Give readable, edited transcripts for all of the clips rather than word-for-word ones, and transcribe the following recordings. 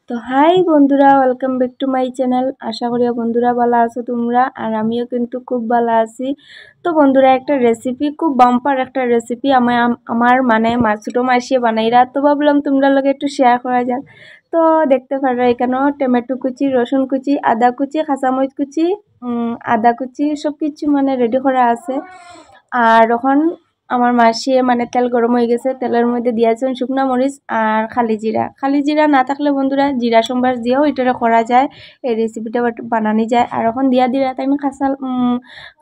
তো হাই বন্ধুরা, welcome back to my channel. আশা করি বন্ধুরা ভালো আছো তোমরা, আর আমিও কিন্তু খুব ভালো আছি। তো বন্ধুরা, একটা রেসিপি, খুব বাম্পার একটা রেসিপি আমার মানে ছোটো মাসিয়ে বানাইরা, তো ভাবলাম তোমরা লগে একটু শেয়ার করা যাক। তো দেখতে পারো এখানেও টমেটো কুচি, রসুন কুচি, আদা কুচি, কাঁচামরিচ কুচি, আদা কুচি সব কিছু মানে রেডি করা আছে। আর এখন আমার মাসিয়ে মানে তেল গরম হয়ে গেছে, তেলের মধ্যে দিয়েছেন শুকনো মরিচ আর খালি জিরা না থাকলে বন্ধুরা জিরা সম্বার দিয়েও এটা করা যায়, এই রেসিপিটা বানানো যায়। আর এখন দিরা তাই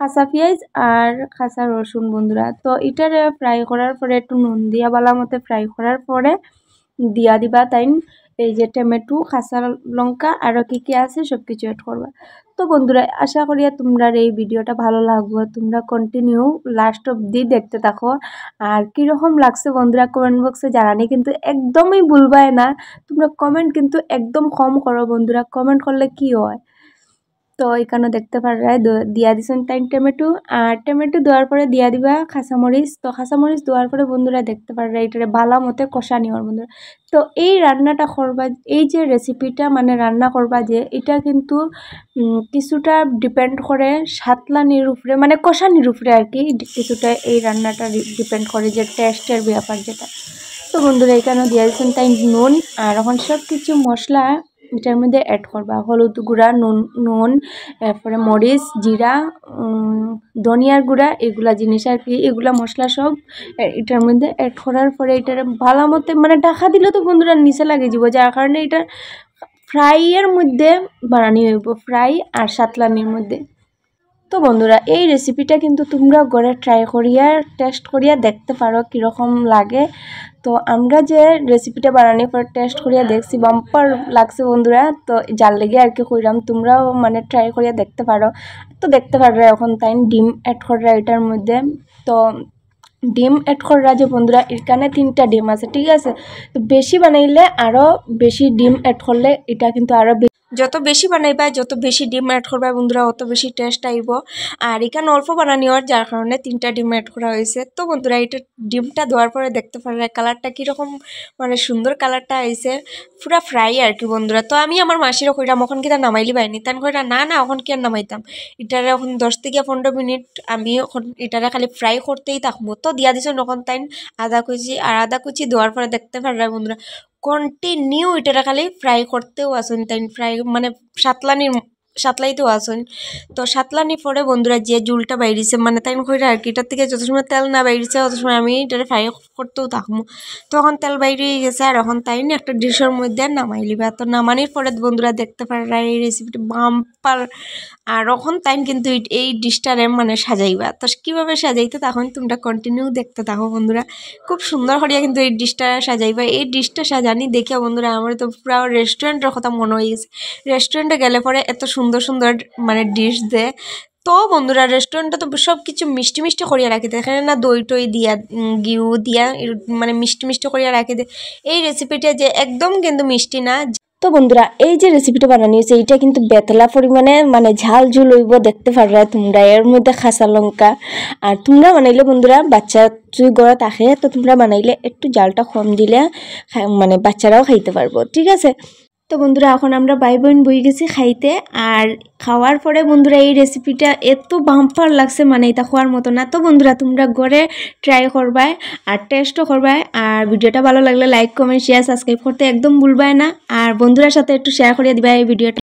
কাঁচা পেঁয়াজ আর কাঁচা রসুন বন্ধুরা। তো এটারে ফ্রাই করার পরে একটু নুন দিয়া বালা মতো ফ্রাই করার পরে দিবা তাই এই যে টমেটো, কাঁচা লঙ্কা আরও কি আছে সব কিছু অ্যাড করবা। তো বন্ধুরা, আশা করি তোমরা এই ভিডিওটা ভালো লাগবে, তোমরা কন্টিনিউ লাস্ট অবধি দেখতে থাকো। আর কীরকম লাগছে বন্ধুরা কমেন্ট বক্সে জানানি কিন্তু একদমই ভুলবাই না। তোমরা কমেন্ট কিন্তু একদম কম করো বন্ধুরা, কমেন্ট করলে কি হয়। তো এখানে দেখতে পারায় দিয়া দিছেন টাইম টমেটো, আর টমেটো দেওয়ার পরে দিয়া দিবা কাঁচামরিচ। তো কাঁচামরিচ দেওয়ার পরে বন্ধুরা দেখতে পারা এটারে বালা মতে কষা নিওয়ার বন্ধুরা। তো এই রান্নাটা করবা, এই যে রেসিপিটা মানে রান্না করবা যে এটা কিন্তু কিছুটা ডিপেন্ড করে সাতলানির উপরে, মানে কষানির উপরে আর কি, কিছুটা এই রান্নাটা ডিপেন্ড করে যে টেস্টের ব্যাপার যেটা। তো বন্ধুরা এখানে দিয়া দিচ্ছেন তাই নুন, আর এখন সব কিছু মশলা এটার মধ্যে অ্যাড করবা। হলুদ গুঁড়া, নুন, তারপরে মরিচ, জিরা, ধনিয়ার গুঁড়া, এগুলা জিনিস আর কি, এগুলা মশলা সব এটার মধ্যে অ্যাড করার পরে এটার ভালো মতো মানে ঢাকা দিলে তো বন্ধুরা নিচে লাগে যাব, যার কারণে এটা ফ্রাইয়ের মধ্যে বানানি হইব, ফ্রাই আর সাতলানির মধ্যে। তো বন্ধুরা এই রেসিপিটা কিন্তু তোমরা ঘরে ট্রাই করিয়া টেস্ট করিয়া দেখতে পারো কীরকম লাগে। তো আমরা যে রেসিপিটা বানানোর পর টেস্ট করিয়া দেখছি, বাম্পার লাগছে বন্ধুরা। তো যার লেগে আর কি কইরাম, তোমরাও মানে ট্রাই করিয়া দেখতে পারো। তো দেখতে পারো এখন তাই ডিম অ্যাড করা এটার মধ্যে। তো ডিম অ্যাড করা যে বন্ধুরা এখানে 3টা ডিম আছে, ঠিক আছে। তো বেশি বানাইলে আরও বেশি ডিম অ্যাড করলে এটা কিন্তু আরও যত বেশি বানাইবা, যত বেশি ডিম অ্যাড করবা বন্ধুরা অত বেশি টেস্ট আইব। আর এখানে অল্প বানানি হওয়ার যার কারণে 3টা ডিম অ্যাড করা হয়েছে। তো বন্ধুরা এটা ডিমটা দেওয়ার পরে দেখতে পারে কালারটা কীরকম মানে সুন্দর কালারটা আইছে, পুরা ফ্রাই আর কি বন্ধুরা। তো আমি আমার মাসিরও কইরাম ওখান কি তা নামাইলি বাইনি, তান কইরা না ওখান কি আর নামাইতাম, এটারে এখন 10 থেকে 15 মিনিট আমি এখন এটারে খালি ফ্রাই করতেই থাকবো। তো দিয়া দিছো নখন তাই আদা কুচি, আর আদা কুচি দেওয়ার পরে দেখতে পারবে বন্ধুরা কন্টিনিউ এটারা খালি ফ্রাই করতেও আসুন, তাই ফ্রাই মানে সাতলাইতেও আসুন। তো সাতলানি পরে বন্ধুরা যে জুলটা বাইরেছে মানে তাই কইরা আর কি, এটার থেকে যত সময় তেল না বাইরেছে তত সময় আমি এটারে ফ্রাই করতেও থাকবো। তো এখন তেল বাইরে গেছে, আর এখন তাই একটা ডিশের মধ্যে নামাই লিবা। তো নামানির পরে বন্ধুরা দেখতে পারা এই রেসিপিটা বাম্পার। আর এখন তাই কিন্তু এই ডিশটারে মানে সাজাইবা। তো কীভাবে সাজাইতে তখন তোমরা কন্টিনিউ দেখতে থাকো বন্ধুরা, খুব সুন্দর করিয়া কিন্তু এই ডিশটা সাজাইবা। এই ডিশটা সাজানি দেখিয়া বন্ধুরা আমার তো পুরো রেস্টুরেন্টের কথা মনে হয়ে গেছে। রেস্টুরেন্টে গেলে পরে এত সুন্দর সুন্দর মানে ডিশ দেয়। তো বন্ধুরা রেস্টুরেন্টে তো সব কিছু মিষ্টি মিষ্টি করিয়া রাখি দেয়, এখানে না দই টই দিয়া ঘিউ দিয়া মানে মিষ্টি মিষ্টি করিয়া রাখি দেয়। এই রেসিপিটা যে একদম কিন্তু মিষ্টি না। তো বন্ধুরা এই যে রেসিপিটা বানানো হয়েছে এটা কিন্তু বেতলা পরিমাণে মানে ঝাল ঝুল হইব, দেখতে পাররা তোমরা। এর মধ্যে কাঁচা লঙ্কা, আর তোমরা বানাইলে বন্ধুরা বাচ্চা যদি ঘরে থাকে তো তোমরা বানাইলে একটু জালটা কম দিলে মানে বাচ্চারাও খাইতে পারবো, ঠিক আছে। তো বন্ধুরা এখন আমরা ভাই বোন বই গেছি খাইতে, আর খাওয়ার পরে বন্ধুরা এই রেসিপিটা এত বাম্পার লাগছে মানে এটা খাওয়ার মতো না। তো বন্ধুরা তোমরা ঘরে ট্রাই করবাই আর টেস্টও করবাই। আর ভিডিওটা ভালো লাগলে লাইক কমেন্ট শেয়ার সাবস্ক্রাইব করতে একদম ভুলবাই না, আর বন্ধুরার সাথে একটু শেয়ার করে দিবা এই ভিডিওটা।